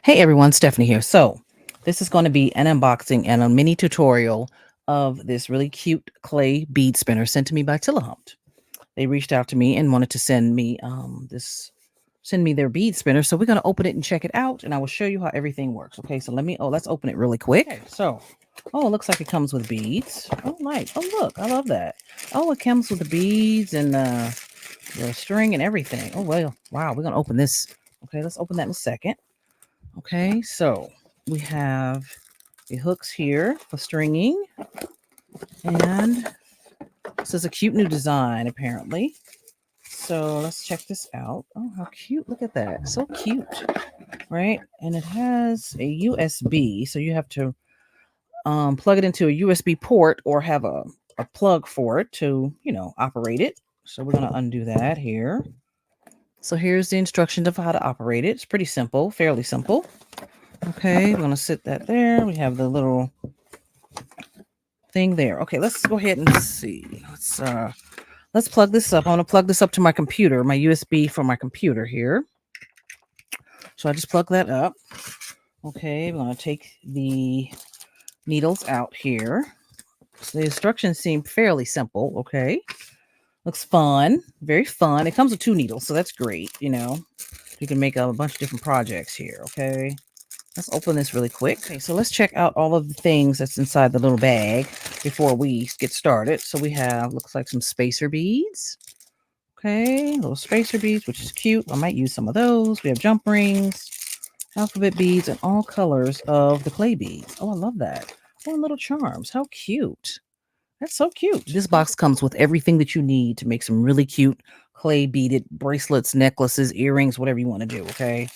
Hey everyone, Stephanie here. So, this is going to be an unboxing and a mini tutorial of this really cute clay bead spinner sent to me by Tilhumt. They reached out to me and wanted to send me their bead spinner. So we're going to open it and check it out, and I will show you how everything works. Okay, so let's open it really quick. Okay, it looks like it comes with beads. Oh, nice. Oh, look, I love that. Oh, it comes with the beads and the string and everything. Oh, well, wow, we're going to open this. Okay, let's open that in a second. Okay, so we have the hooks here for stringing, and this is a cute new design apparently. So let's check this out. Oh, how cute! Look at that, so cute, right? And it has a USB, so you have to plug it into a USB port or have a plug for it to operate it. So we're gonna undo that here. So here's the instructions of how to operate it. It's pretty simple, fairly simple. Okay, we're gonna sit that there. We have the little thing there. Okay, let's go ahead and see. Let's plug this up. I want to plug this up to my computer, my USB for my computer here. So I just plug that up. Okay, we're gonna take the needles out here. So the instructions seem fairly simple. Okay, looks fun, very fun. It comes with 2 needles, so that's great. You can make a bunch of different projects here. Okay. Let's open this really quick. Okay, so let's check out all of the things that's inside the little bag before we get started. So we have, looks like some spacer beads. Okay, little spacer beads, which is cute. I might use some of those. We have jump rings, alphabet beads, and all colors of the clay beads. Oh, I love that. Oh, and little charms. How cute. That's so cute. This box comes with everything that you need to make some really cute clay beaded bracelets, necklaces, earrings, whatever you want to do. Okay.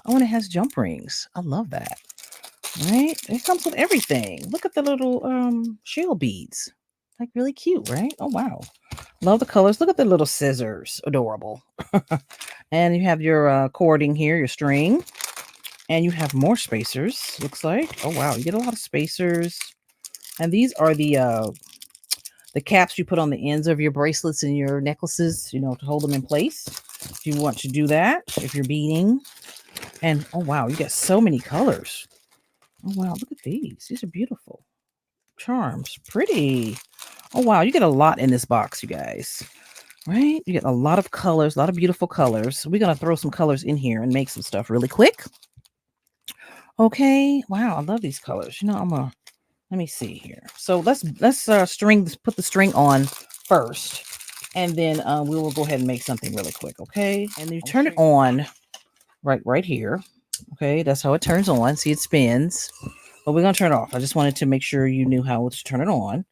Oh, and it has jump rings. I love that. Right? It comes with everything. Look at the little shell beads. Like really cute, right? Oh wow. Love the colors. Look at the little scissors. Adorable. And you have your cording here, your string. And you have more spacers, looks like. Oh wow, you get a lot of spacers. And these are the caps you put on the ends of your bracelets and your necklaces, to hold them in place. If you want to do that, if you're beading. And oh wow, you got so many colors. Oh wow, look at these. These are beautiful. Charms. Pretty. Oh wow, you get a lot in this box, you guys. Right? You get a lot of colors, a lot of beautiful colors. We're gonna throw some colors in here and make some stuff really quick. Okay. Wow, I love these colors. I'm gonna let me see here. So put the string on first, and then we will go ahead and make something really quick. Okay. And you turn it on right here. Okay, that's how it turns on. See, it spins. But we're going to turn it off. I just wanted to make sure you knew how to turn it on.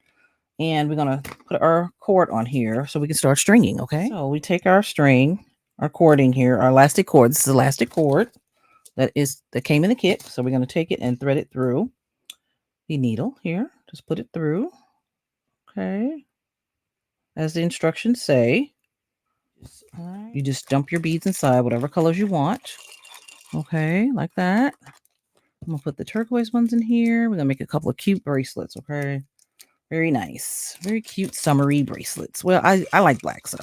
And we're going to put our cord on here so we can start stringing, okay? So we take our string, our cording here, our elastic cord. This is elastic cord that came in the kit. So we're going to take it and thread it through the needle here. Just put it through. Okay. As the instructions say. You just dump your beads inside, whatever colors you want. Okay, like that. I'm gonna put the turquoise ones in here. We're gonna make a couple of cute bracelets, okay? Very nice. Very cute summery bracelets. Well, I like black, so.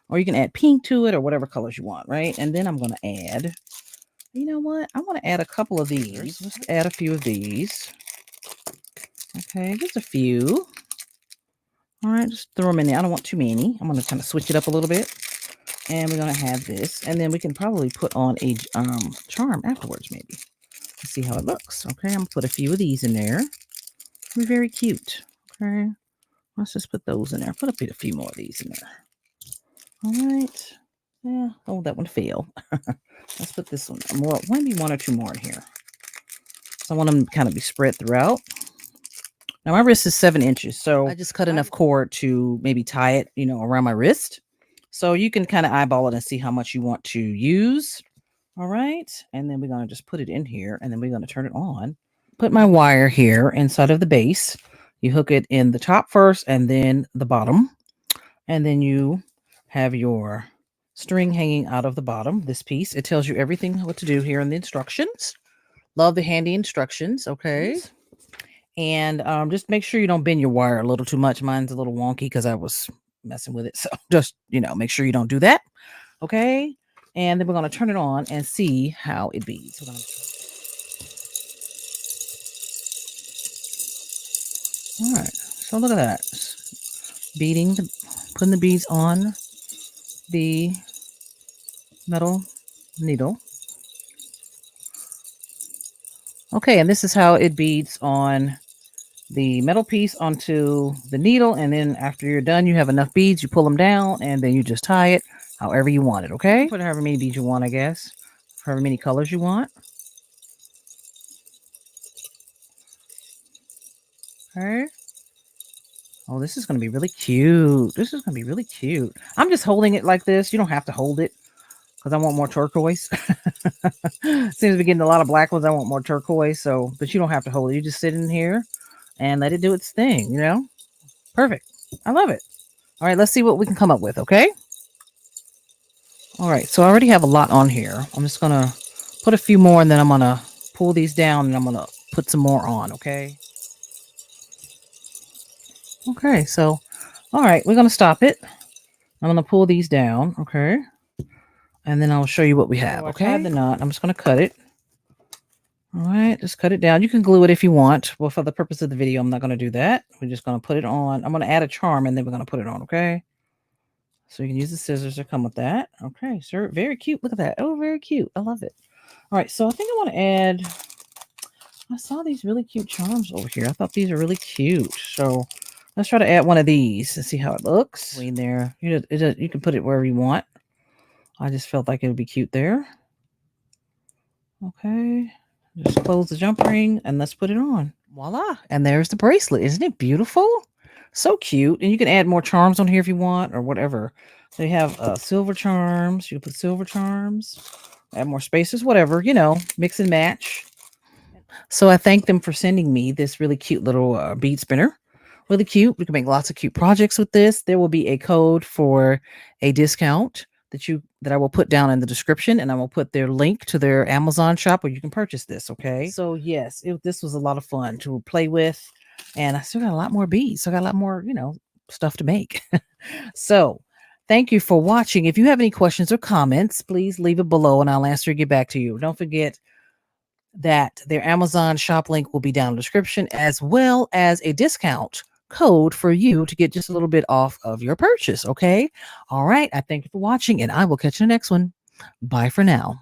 Or you can add pink to it or whatever colors you want, right? And then I'm gonna add, you know what? I want to add a couple of these. Let's add a few of these. Okay, just a few. All right, just throw them in there. I don't want too many. I'm gonna kind of switch it up a little bit. And we're gonna have this. And then we can probably put on a charm afterwards, maybe. Let's see how it looks. Okay, I'm gonna put a few of these in there. Be very cute. Okay, let's just put those in there. Put a few more of these in there. All right. Yeah. Oh, that one failed. Let's put this one more. Maybe one or two more in here. So I want them to kind of be spread throughout. Now my wrist is 7 inches, so I just cut enough cord to maybe tie it, around my wrist. So you can kind of eyeball it and see how much you want to use. All right. And then we're going to just put it in here, and then we're going to turn it on. Put my wire here inside of the base. You hook it in the top first and then the bottom. And then you have your string hanging out of the bottom, this piece. It tells you everything what to do here in the instructions. Love the handy instructions, okay? And just make sure you don't bend your wire a little too much. Mine's a little wonky because I was messing with it. So just, make sure you don't do that, okay? And then we're going to turn it on and see how it beads. All right. So look at that. Putting the beads on the metal needle. Okay, and this is how it beads on the metal piece onto the needle, and then after you're done, you have enough beads, you pull them down, and then you just tie it however you want it, okay? You can put however many beads you want, I guess, however many colors you want. Okay. Oh, this is going to be really cute. This is going to be really cute. I'm just holding it like this. You don't have to hold it because I want more turquoise. Seems to be getting a lot of black ones. I want more turquoise. So, but you don't have to hold it. You just sit in here and let it do its thing, you know? Perfect. I love it. All right, let's see what we can come up with, okay? All right, so I already have a lot on here. I'm just going to put a few more, and then I'm going to pull these down, and I'm going to put some more on, okay? Okay, so, all right, we're going to stop it. I'm going to pull these down, okay? And then I'll show you what we have, okay? I tied the knot. I'm just going to cut it. All right, just cut it down. You can glue it if you want. Well, for the purpose of the video, I'm not going to do that. We're just going to put it on. I'm going to add a charm, and then we're going to put it on, okay? So you can use the scissors that come with that. Okay, sir. Very cute. Look at that. Oh, very cute. I love it. All right, so I think I want to add... I saw these really cute charms over here. I thought these are really cute. So let's try to add one of these and see how it looks. In there, you can put it wherever you want. I just felt like it would be cute there. Okay, just close the jump ring and let's put it on. Voila! And there's the bracelet. Isn't it beautiful? So cute. And you can add more charms on here if you want or whatever. They have silver charms. You can put silver charms. Add more spaces, whatever, you know, mix and match. So I thank them for sending me this really cute little bead spinner. Really cute. We can make lots of cute projects with this. There will be a code for a discount that I will put down in the description, and I will put their link to their Amazon shop where you can purchase this. Okay. So yes, this was a lot of fun to play with, and I still got a lot more beads. So I got a lot more, you know, stuff to make. So thank you for watching. If you have any questions or comments, please leave it below and I'll answer and get back to you. Don't forget that their Amazon shop link will be down in the description, as well as a discount code for you to get just a little bit off of your purchase. Okay. All right. I thank you for watching, and I will catch you in the next one. Bye for now.